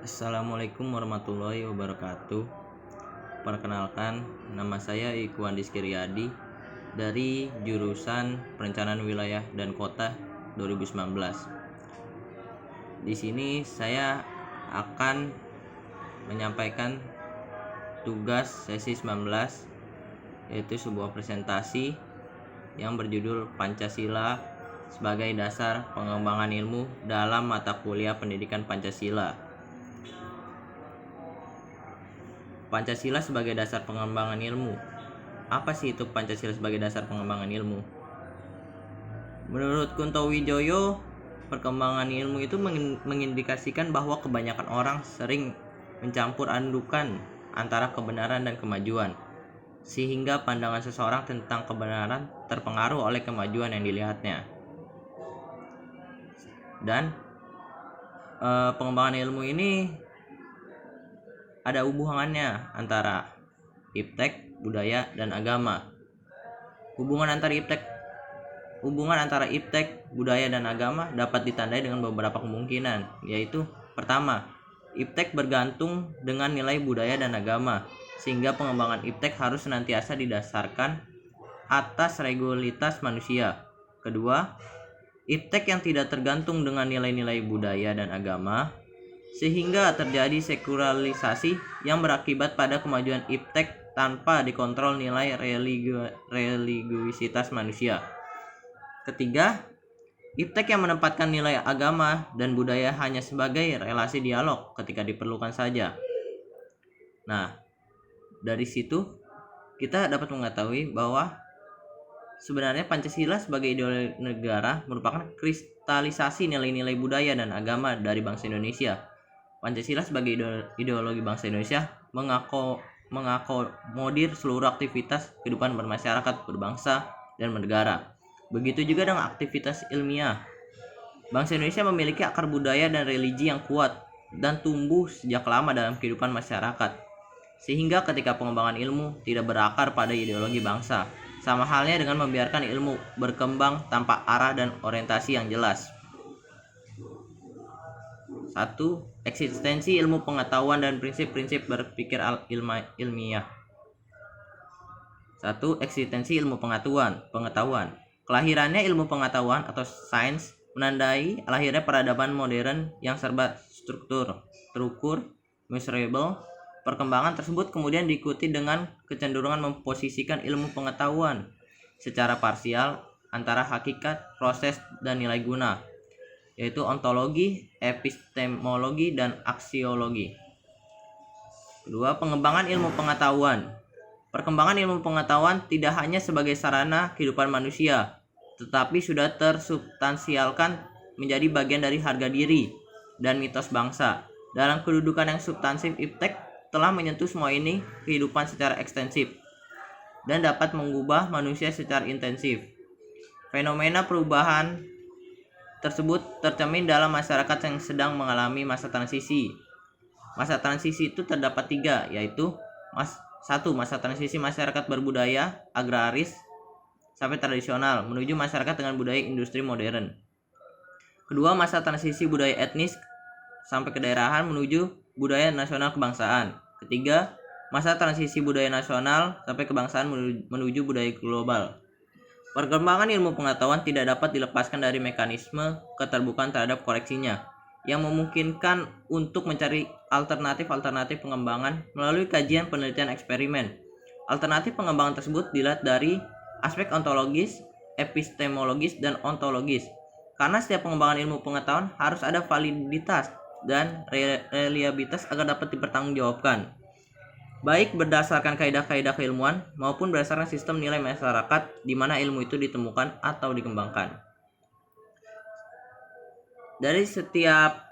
Assalamualaikum warahmatullahi wabarakatuh. Perkenalkan, nama saya Ikhwan Rizky dari jurusan Perencanaan Wilayah dan Kota 2019. Di sini saya akan menyampaikan tugas sesi 19, yaitu sebuah presentasi yang berjudul Pancasila sebagai dasar pengembangan ilmu dalam mata kuliah pendidikan Pancasila. Pancasila sebagai dasar pengembangan ilmu. Apa sih itu Pancasila sebagai dasar pengembangan ilmu? Menurut Kunto Wijoyo, perkembangan ilmu itu mengindikasikan bahwa kebanyakan orang sering mencampur adukan antara kebenaran dan kemajuan, sehingga pandangan seseorang tentang kebenaran terpengaruh oleh kemajuan yang dilihatnya. Dan pengembangan ilmu ini ada hubungannya antara iptek, budaya, dan agama. Hubungan antara iptek, budaya, dan agama dapat ditandai dengan beberapa kemungkinan, yaitu pertama, iptek bergantung dengan nilai budaya dan agama, sehingga pengembangan iptek harus senantiasa didasarkan atas regulitas manusia. Kedua, iptek yang tidak tergantung dengan nilai-nilai budaya dan agama, sehingga terjadi sekularisasi yang berakibat pada kemajuan iptek tanpa dikontrol nilai religiusitas manusia. Ketiga, iptek yang menempatkan nilai agama dan budaya hanya sebagai relasi dialog ketika diperlukan saja. Nah, dari situ kita dapat mengetahui bahwa sebenarnya Pancasila sebagai ideologi negara merupakan kristalisasi nilai-nilai budaya dan agama dari bangsa Indonesia. Pancasila sebagai ideologi bangsa Indonesia mengakomodir seluruh aktivitas kehidupan bermasyarakat, berbangsa, dan bernegara. Begitu juga dengan aktivitas ilmiah. Bangsa Indonesia memiliki akar budaya dan religi yang kuat dan tumbuh sejak lama dalam kehidupan masyarakat, sehingga ketika pengembangan ilmu tidak berakar pada ideologi bangsa, sama halnya dengan membiarkan ilmu berkembang tanpa arah dan orientasi yang jelas. 1. Eksistensi ilmu pengetahuan dan prinsip-prinsip berpikir ilmiah. 1. Eksistensi ilmu pengetahuan. Kelahirannya ilmu pengetahuan atau sains menandai lahirnya peradaban modern yang serba struktur, terukur, measurable. Perkembangan tersebut kemudian diikuti dengan kecenderungan memposisikan ilmu pengetahuan secara parsial antara hakikat, proses, dan nilai guna, yaitu ontologi, epistemologi, dan aksiologi. Kedua, pengembangan ilmu pengetahuan. Perkembangan ilmu pengetahuan tidak hanya sebagai sarana kehidupan manusia, tetapi sudah tersubstansialkan menjadi bagian dari harga diri dan mitos bangsa. Dalam kedudukan yang substansif, iptek telah menyentuh semua ini kehidupan secara ekstensif dan dapat mengubah manusia secara intensif. Fenomena perubahan tersebut tercermin dalam masyarakat yang sedang mengalami masa transisi. Masa transisi itu terdapat 3, yaitu 1. Masa transisi masyarakat berbudaya, agraris, sampai tradisional, menuju masyarakat dengan budaya industri modern. Kedua, masa transisi budaya etnis sampai kedaerahan menuju budaya nasional kebangsaan. Ketiga, masa transisi budaya nasional sampai kebangsaan menuju budaya global. Perkembangan ilmu pengetahuan tidak dapat dilepaskan dari mekanisme keterbukaan terhadap koreksinya, yang memungkinkan untuk mencari alternatif pengembangan melalui kajian penelitian eksperimen. Alternatif pengembangan tersebut dilihat dari aspek ontologis, epistemologis, dan ontologis. Karena setiap pengembangan ilmu pengetahuan harus ada validitas dan reliabilitas agar dapat dipertanggungjawabkan, baik berdasarkan kaidah-kaidah keilmuan maupun berdasarkan sistem nilai masyarakat di mana ilmu itu ditemukan atau dikembangkan. Dari setiap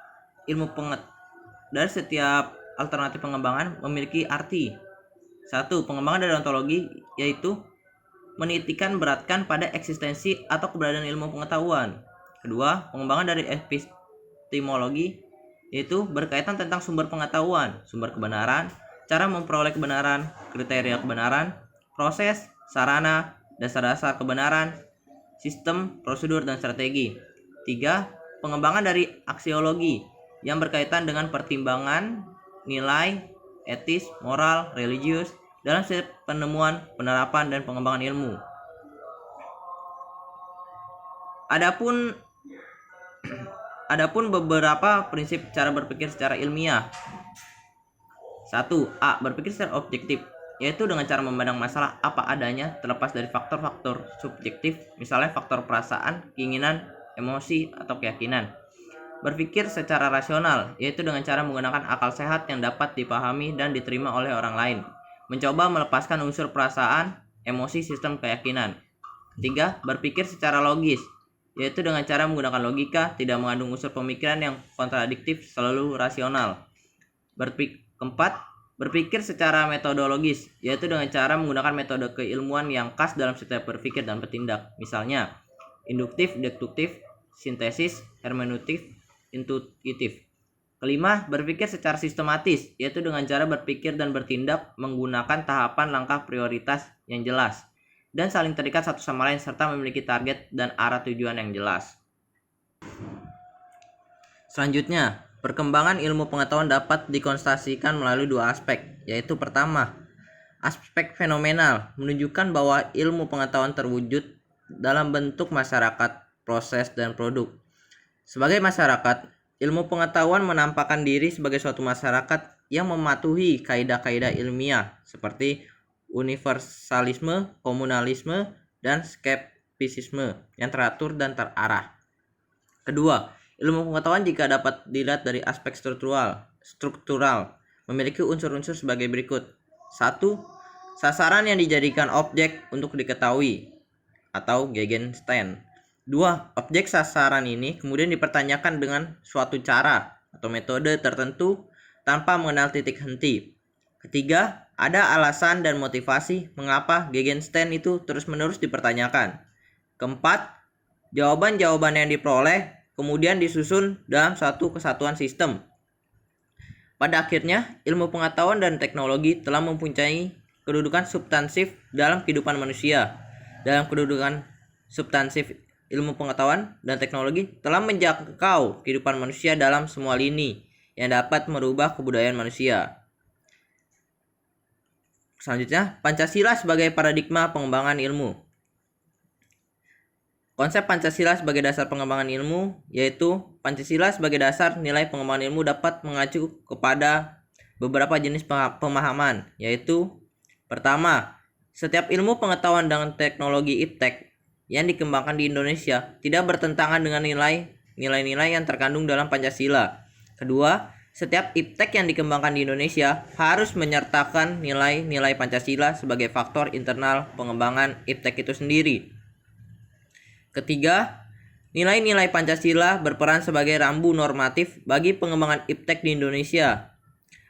alternatif pengembangan memiliki arti. 1. Pengembangan dari ontologi, yaitu menitikan beratkan pada eksistensi atau keberadaan ilmu pengetahuan. Kedua, pengembangan dari epistemologi, yaitu berkaitan tentang sumber pengetahuan, sumber kebenaran, cara memperoleh kebenaran, kriteria kebenaran, proses, sarana, dasar-dasar kebenaran, sistem, prosedur, dan strategi. 3. Pengembangan dari aksiologi, yang berkaitan dengan pertimbangan nilai etis, moral, religius dalam setiap penemuan, penerapan, dan pengembangan ilmu. Adapun beberapa prinsip cara berpikir secara ilmiah. 1. A. Berpikir secara objektif, yaitu dengan cara memandang masalah apa adanya terlepas dari faktor-faktor subjektif, misalnya faktor perasaan, keinginan, emosi, atau keyakinan. Berpikir secara rasional, yaitu dengan cara menggunakan akal sehat yang dapat dipahami dan diterima oleh orang lain. Mencoba melepaskan unsur perasaan, emosi, sistem keyakinan. 3. Berpikir secara logis, yaitu dengan cara menggunakan logika, tidak mengandung unsur pemikiran yang kontradiktif, selalu rasional. 4. Berpikir secara metodologis, yaitu dengan cara menggunakan metode keilmuan yang khas dalam setiap berpikir dan bertindak. Misalnya, induktif, deduktif, sintesis, hermeneutik, intuitif. 5. Berpikir secara sistematis, yaitu dengan cara berpikir dan bertindak menggunakan tahapan langkah prioritas yang jelas dan saling terikat satu sama lain serta memiliki target dan arah tujuan yang jelas. Selanjutnya, perkembangan ilmu pengetahuan dapat dikonsentrasikan melalui dua aspek, yaitu pertama, aspek fenomenal, menunjukkan bahwa ilmu pengetahuan terwujud dalam bentuk masyarakat, proses, dan produk. Sebagai masyarakat, ilmu pengetahuan menampakkan diri sebagai suatu masyarakat yang mematuhi kaidah-kaidah ilmiah seperti universalisme, komunalisme, dan skeptisisme yang teratur dan terarah. Kedua, ilmu pengetahuan jika dapat dilihat dari aspek struktural memiliki unsur-unsur sebagai berikut. 1. Sasaran yang dijadikan objek untuk diketahui atau Gegenstand. 2. Objek sasaran ini kemudian dipertanyakan dengan suatu cara atau metode tertentu tanpa mengenal titik henti. Ketiga, ada alasan dan motivasi mengapa Gegenstand itu terus-menerus dipertanyakan. Keempat, jawaban-jawaban yang diperoleh kemudian disusun dalam suatu kesatuan sistem. Pada akhirnya, ilmu pengetahuan dan teknologi telah mempunyai kedudukan substansif dalam kehidupan manusia. Dalam kedudukan substansif, ilmu pengetahuan dan teknologi telah menjangkau kehidupan manusia dalam semua lini yang dapat merubah kebudayaan manusia. Selanjutnya, Pancasila sebagai paradigma pengembangan ilmu. Konsep Pancasila sebagai dasar pengembangan ilmu yaitu Pancasila sebagai dasar nilai pengembangan ilmu dapat mengacu kepada beberapa jenis pemahaman, yaitu pertama, setiap ilmu pengetahuan dan teknologi iptek yang dikembangkan di Indonesia tidak bertentangan dengan nilai-nilai yang terkandung dalam Pancasila. Kedua, setiap iptek yang dikembangkan di Indonesia harus menyertakan nilai-nilai Pancasila sebagai faktor internal pengembangan iptek itu sendiri. Ketiga, nilai-nilai Pancasila berperan sebagai rambu normatif bagi pengembangan iptek di Indonesia.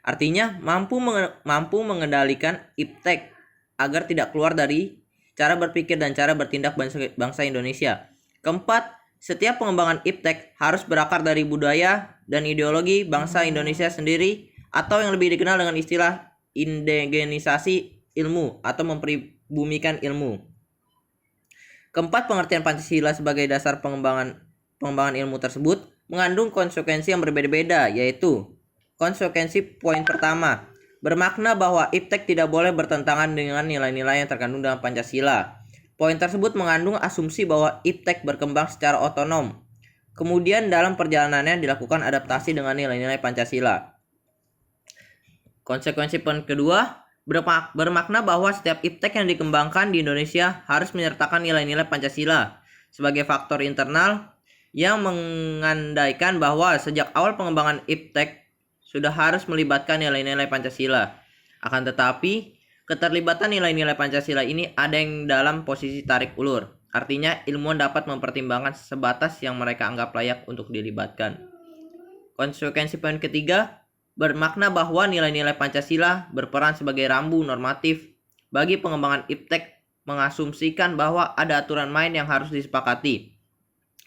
Artinya, mampu mengendalikan iptek agar tidak keluar dari cara berpikir dan cara bertindak bangsa Indonesia. Keempat, setiap pengembangan iptek harus berakar dari budaya dan ideologi bangsa Indonesia sendiri atau yang lebih dikenal dengan istilah indigenisasi ilmu atau mempribumikan ilmu. Keempat, pengertian Pancasila sebagai dasar pengembangan ilmu tersebut mengandung konsekuensi yang berbeda-beda, yaitu konsekuensi poin pertama, bermakna bahwa iptek tidak boleh bertentangan dengan nilai-nilai yang terkandung dalam Pancasila. Poin tersebut mengandung asumsi bahwa iptek berkembang secara otonom. Kemudian dalam perjalanannya dilakukan adaptasi dengan nilai-nilai Pancasila. Konsekuensi poin kedua, bermakna bahwa setiap iptek yang dikembangkan di Indonesia harus menyertakan nilai-nilai Pancasila sebagai faktor internal yang mengandaikan bahwa sejak awal pengembangan iptek sudah harus melibatkan nilai-nilai Pancasila. Akan tetapi, keterlibatan nilai-nilai Pancasila ini ada yang dalam posisi tarik ulur. Artinya, ilmuwan dapat mempertimbangkan sebatas yang mereka anggap layak untuk dilibatkan. Konsekuensi poin ketiga, bermakna bahwa nilai-nilai Pancasila berperan sebagai rambu normatif bagi pengembangan iptek, mengasumsikan bahwa ada aturan main yang harus disepakati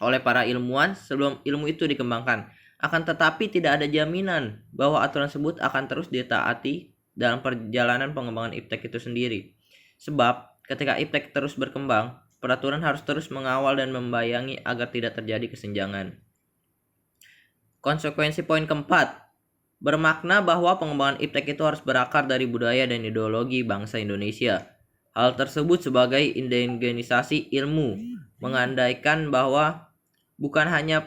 oleh para ilmuwan sebelum ilmu itu dikembangkan. Akan tetapi tidak ada jaminan bahwa aturan tersebut akan terus ditaati dalam perjalanan pengembangan iptek itu sendiri. Sebab ketika iptek terus berkembang, peraturan harus terus mengawal dan membayangi agar tidak terjadi kesenjangan. Konsekuensi poin keempat, bermakna bahwa pengembangan iptek itu harus berakar dari budaya dan ideologi bangsa Indonesia. Hal tersebut sebagai indigenisasi ilmu, mengandaikan bahwa bukan hanya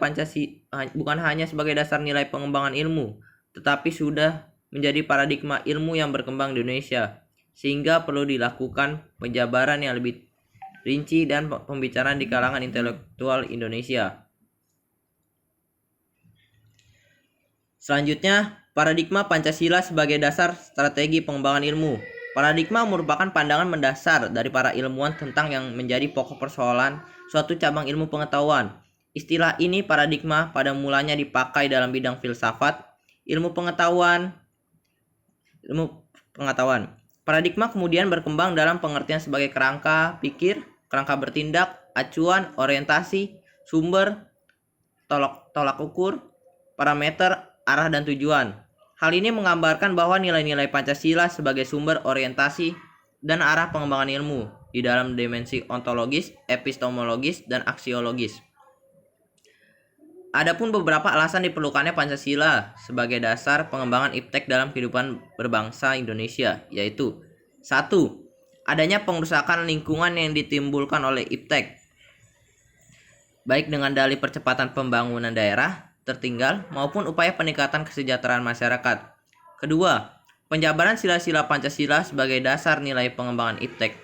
sebagai dasar nilai pengembangan ilmu, tetapi sudah menjadi paradigma ilmu yang berkembang di Indonesia, sehingga perlu dilakukan penjabaran yang lebih rinci dan pembicaraan di kalangan intelektual Indonesia. Selanjutnya, paradigma Pancasila sebagai dasar strategi pengembangan ilmu. Paradigma merupakan pandangan mendasar dari para ilmuwan tentang yang menjadi pokok persoalan suatu cabang ilmu pengetahuan. Istilah ini paradigma pada mulanya dipakai dalam bidang filsafat, ilmu pengetahuan. Paradigma kemudian berkembang dalam pengertian sebagai kerangka pikir, kerangka bertindak, acuan, orientasi, sumber, tolak ukur, parameter, arah dan tujuan. Hal ini menggambarkan bahwa nilai-nilai Pancasila sebagai sumber orientasi dan arah pengembangan ilmu di dalam dimensi ontologis, epistemologis, dan aksiologis. Adapun beberapa alasan diperlukannya Pancasila sebagai dasar pengembangan iptek dalam kehidupan berbangsa Indonesia, yaitu 1. Adanya pengrusakan lingkungan yang ditimbulkan oleh iptek, baik dengan dalih percepatan pembangunan daerah tertinggal maupun upaya peningkatan kesejahteraan masyarakat. Kedua, penjabaran sila-sila Pancasila sebagai dasar nilai pengembangan iptek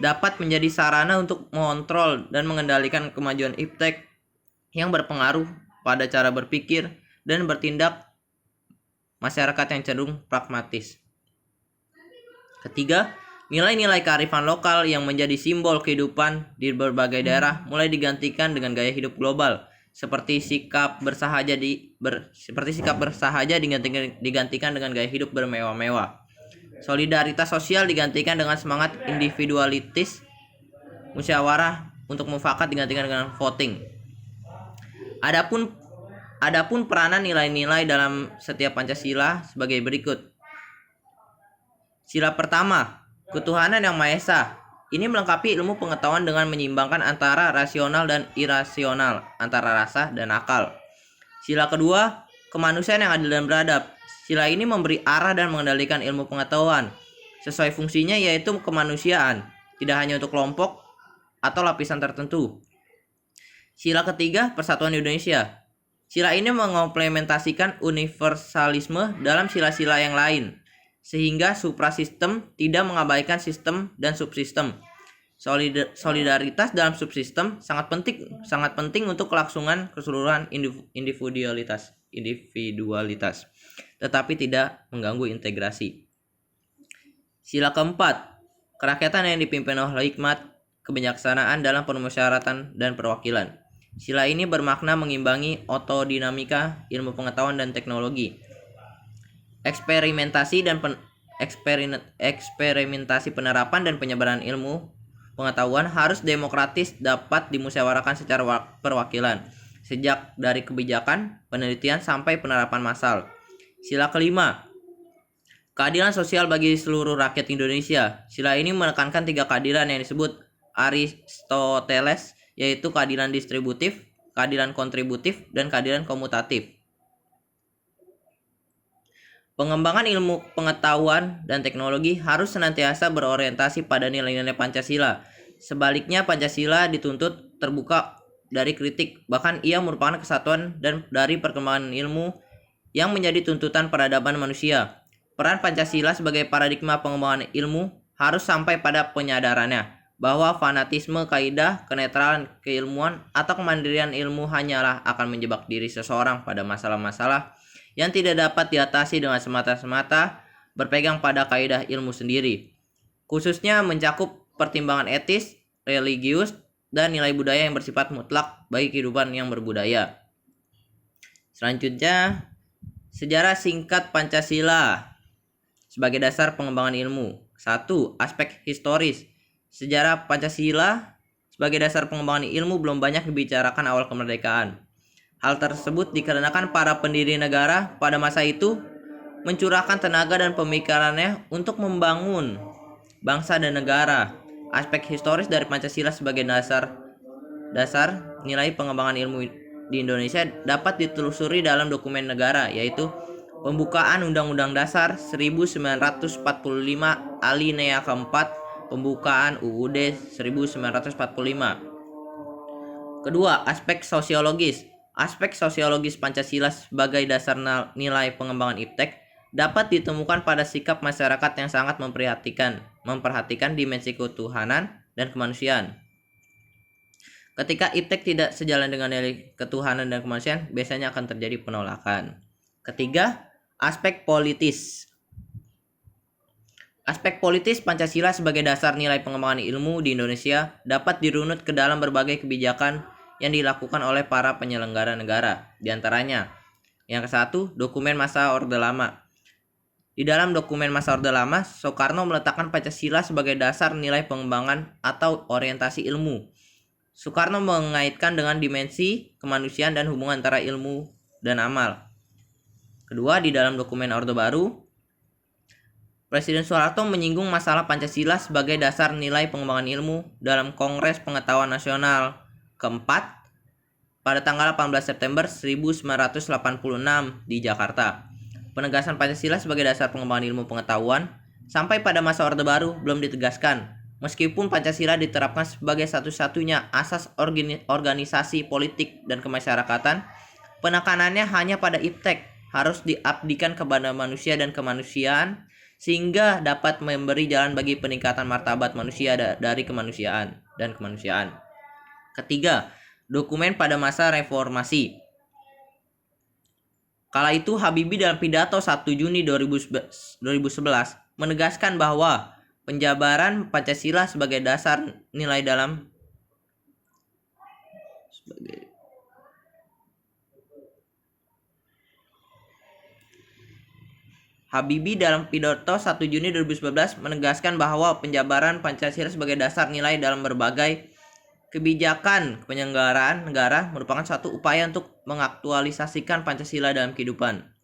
dapat menjadi sarana untuk mengontrol dan mengendalikan kemajuan iptek yang berpengaruh pada cara berpikir dan bertindak masyarakat yang cenderung pragmatis. Ketiga, nilai-nilai kearifan lokal yang menjadi simbol kehidupan di berbagai daerah mulai digantikan dengan gaya hidup global, seperti sikap bersahaja digantikan dengan gaya hidup bermewah-mewah. Solidaritas sosial digantikan dengan semangat individualitis. Musyawarah untuk mufakat digantikan dengan voting. Adapun peranan nilai-nilai dalam setiap Pancasila sebagai berikut. Sila pertama, ketuhanan yang Maha Esa. Ini melengkapi ilmu pengetahuan dengan menyeimbangkan antara rasional dan irasional, antara rasa dan akal. Sila kedua, kemanusiaan yang adil dan beradab. Sila ini memberi arah dan mengendalikan ilmu pengetahuan sesuai fungsinya, yaitu kemanusiaan, tidak hanya untuk kelompok atau lapisan tertentu. Sila ketiga, persatuan Indonesia. Sila ini mengimplementasikan universalisme dalam sila-sila yang lain, sehingga suprasistem tidak mengabaikan sistem dan subsistem. Solidaritas dalam subsistem sangat penting untuk kelangsungan keseluruhan individualitas, tetapi tidak mengganggu integrasi. Sila keempat, kerakyatan yang dipimpin oleh hikmat, kebijaksanaan dalam permusyawaratan dan perwakilan. Sila ini bermakna mengimbangi otodinamika ilmu pengetahuan dan teknologi. Eksperimentasi penerapan dan penyebaran ilmu pengetahuan harus demokratis, dapat dimusyawarahkan secara perwakilan, sejak dari kebijakan, penelitian sampai penerapan massal. Sila kelima, keadilan sosial bagi seluruh rakyat Indonesia. Sila ini menekankan 3 keadilan yang disebut Aristoteles, yaitu keadilan distributif, keadilan kontributif, dan keadilan komutatif. Pengembangan ilmu pengetahuan dan teknologi harus senantiasa berorientasi pada nilai-nilai Pancasila. Sebaliknya, Pancasila dituntut terbuka dari kritik, bahkan ia merupakan kesatuan dan dari perkembangan ilmu yang menjadi tuntutan peradaban manusia. Peran Pancasila sebagai paradigma pengembangan ilmu harus sampai pada penyadarannya bahwa fanatisme kaidah, kenetralan keilmuan, atau kemandirian ilmu hanyalah akan menjebak diri seseorang pada masalah-masalah yang tidak dapat diatasi dengan semata-mata berpegang pada kaidah ilmu sendiri, khususnya mencakup pertimbangan etis, religius, dan nilai budaya yang bersifat mutlak bagi kehidupan yang berbudaya. Selanjutnya, sejarah singkat Pancasila sebagai dasar pengembangan ilmu. 1. Aspek historis. Sejarah Pancasila sebagai dasar pengembangan ilmu belum banyak dibicarakan awal kemerdekaan. Hal tersebut dikarenakan para pendiri negara pada masa itu mencurahkan tenaga dan pemikirannya untuk membangun bangsa dan negara. Aspek historis dari Pancasila sebagai dasar nilai pengembangan ilmu di Indonesia dapat ditelusuri dalam dokumen negara, yaitu Pembukaan Undang-Undang Dasar 1945 alinea keempat, Pembukaan UUD 1945. Kedua, aspek sosiologis. Aspek sosiologis Pancasila sebagai dasar nilai pengembangan iptek dapat ditemukan pada sikap masyarakat yang sangat memperhatikan dimensi ketuhanan dan kemanusiaan. Ketika iptek tidak sejalan dengan nilai ketuhanan dan kemanusiaan, biasanya akan terjadi penolakan. Ketiga, aspek politis. Aspek politis Pancasila sebagai dasar nilai pengembangan ilmu di Indonesia dapat dirunut ke dalam berbagai kebijakan yang dilakukan oleh para penyelenggara negara. Di antaranya, yang ke-1, dokumen masa Orde Lama. Di dalam dokumen masa Orde Lama, Soekarno meletakkan Pancasila sebagai dasar nilai pengembangan atau orientasi ilmu. Soekarno mengaitkan dengan dimensi kemanusiaan dan hubungan antara ilmu dan amal. Kedua, di dalam dokumen Orde Baru, Presiden Soeharto menyinggung masalah Pancasila sebagai dasar nilai pengembangan ilmu dalam Kongres Pengetahuan Nasional keempat pada tanggal 18 September 1986 di Jakarta. Penegasan Pancasila sebagai dasar pengembangan ilmu pengetahuan sampai pada masa Orde Baru belum ditegaskan. Meskipun Pancasila diterapkan sebagai satu-satunya asas organisasi politik dan kemasyarakatan, penekanannya hanya pada iptek, harus diabdikan kepada manusia dan kemanusiaan sehingga dapat memberi jalan bagi peningkatan martabat manusia dari kemanusiaan dan kemanusiaan. Ketiga, dokumen pada masa reformasi. Kala itu Habibie dalam pidato 1 Juni 2011 menegaskan bahwa penjabaran Pancasila sebagai dasar nilai dalam Habibie dalam pidato 1 Juni 2011 menegaskan bahwa penjabaran Pancasila sebagai dasar nilai dalam berbagai kebijakan penyelenggaraan negara merupakan suatu upaya untuk mengaktualisasikan Pancasila dalam kehidupan.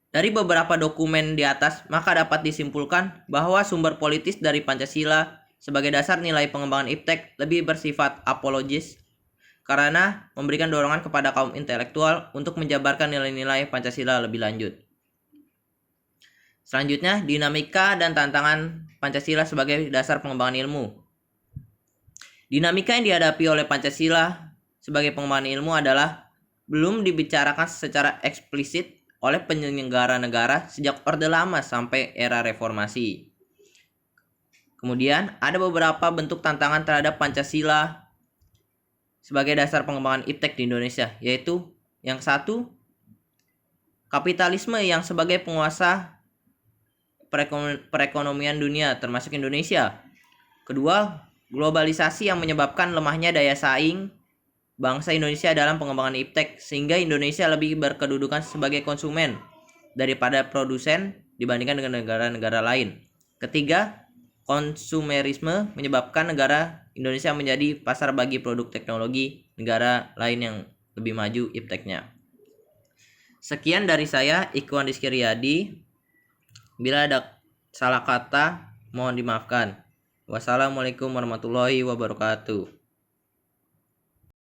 Dari beberapa dokumen di atas, maka dapat disimpulkan bahwa sumber politis dari Pancasila sebagai dasar nilai pengembangan iptek lebih bersifat apologis karena memberikan dorongan kepada kaum intelektual untuk menjabarkan nilai-nilai Pancasila lebih lanjut. Selanjutnya, dinamika dan tantangan Pancasila sebagai dasar pengembangan ilmu. Dinamika yang dihadapi oleh Pancasila sebagai pengembangan ilmu adalah belum dibicarakan secara eksplisit oleh penyelenggara negara sejak Orde Lama sampai era reformasi. Kemudian ada beberapa bentuk tantangan terhadap Pancasila sebagai dasar pengembangan iptek di Indonesia, yaitu yang satu, kapitalisme yang sebagai penguasa perekonomian dunia termasuk Indonesia. Kedua, globalisasi yang menyebabkan lemahnya daya saing bangsa Indonesia dalam pengembangan iptek sehingga Indonesia lebih berkedudukan sebagai konsumen daripada produsen dibandingkan dengan negara-negara lain. Ketiga, konsumerisme menyebabkan negara Indonesia menjadi pasar bagi produk teknologi negara lain yang lebih maju ipteknya. Sekian dari saya, Ikhwan Rizky Riyadi. Bila ada salah kata, mohon dimaafkan. Wassalamualaikum warahmatullahi wabarakatuh.